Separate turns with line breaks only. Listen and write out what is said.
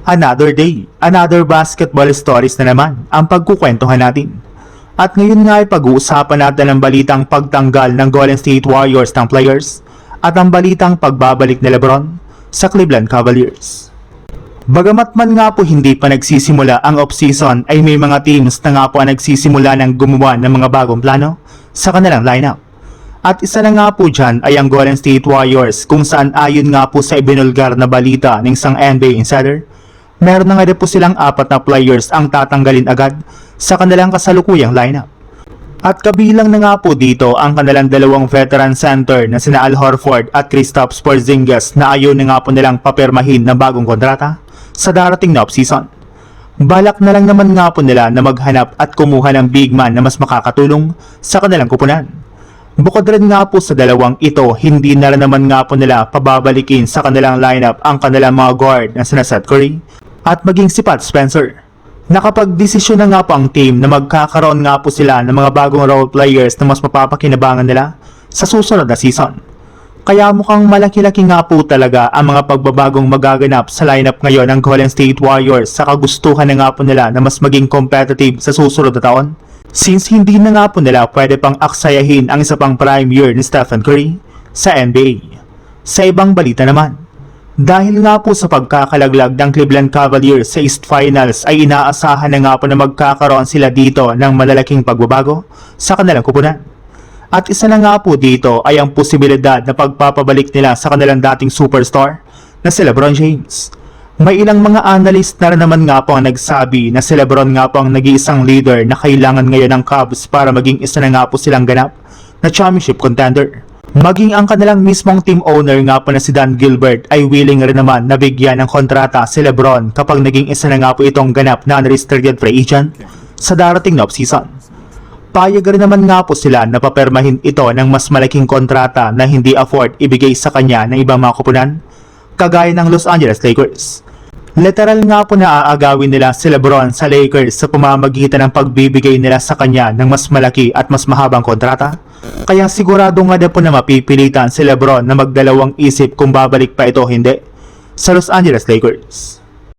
Another day, another basketball stories na naman ang pagkukwentuhan natin. At ngayon nga ay pag-uusapan natin ang balitang pagtanggal ng Golden State Warriors ng players at ang balitang pagbabalik ni LeBron sa Cleveland Cavaliers. Bagamat man nga po hindi pa nagsisimula ang off-season ay may mga teams na nga po ang nagsisimula ng gumawa ng mga bagong plano sa kanilang lineup. At isa na nga po dyan ay ang Golden State Warriors kung saan ayon nga po sa ibinulgar na balita ng isang NBA insider, meron na nga rin po silang 4 na players ang tatanggalin agad sa kanilang kasalukuyang lineup. At kabilang na nga po dito ang kanilang dalawang veteran center na sina Al Horford at Kristaps Porzingis na ayaw na nga po nilang papirmahin ng bagong kontrata sa darating na off-season. Balak na lang naman nga po nila na maghanap at kumuha ng big man na mas makakatulong sa kanilang kupunan. Bukod rin nga po sa dalawang ito, hindi na rin naman nga po nila pababalikin sa kanilang lineup ang kanilang mga guard na sina Seth Curry at maging si Pat Spencer. Nakapag-desisyon na nga po ang team na magkakaroon nga po sila ng mga bagong role players na mas mapapakinabangan nila sa susunod na season. Kaya mukhang malaki-laki nga po talaga ang mga pagbabagong magaganap sa lineup ngayon ng Golden State Warriors sa kagustuhan na nga po nila na mas maging competitive sa susunod na taon. Since hindi na nga po nila pwede pang aksayahin ang isa pang prime year ni Stephen Curry sa NBA. Sa ibang balita naman, dahil nga po sa pagkakalaglag ng Cleveland Cavaliers sa East Finals ay inaasahan na nga po na magkakaroon sila dito ng malalaking pagbabago sa kanilang kupunan. At isa na nga po dito ay ang posibilidad na pagpapabalik nila sa kanilang dating superstar na si LeBron James. May ilang mga analyst na rin naman nga po ang nagsabi na si LeBron nga po ang nag-iisang leader na kailangan ngayon ng Cavs para maging isa na nga po silang ganap na championship contender. Maging ang kanilang mismong team owner nga po na si Dan Gilbert ay willing rin naman na bigyan ng kontrata si LeBron kapag naging isa na nga po itong ganap na unrestricted free agent sa darating na off-season. Payag rin naman nga po sila na papermahin ito ng mas malaking kontrata na hindi afford ibigay sa kanya ng ibang mga kupunan kagaya ng Los Angeles Lakers. Literal nga po na aagawin nila si LeBron sa Lakers sa pamamagitan ng pagbibigay nila sa kanya ng mas malaki at mas mahabang kontrata. Kaya sigurado nga na po na mapipilitan si LeBron na magdalawang isip kung babalik pa ito o hindi sa Los Angeles Lakers.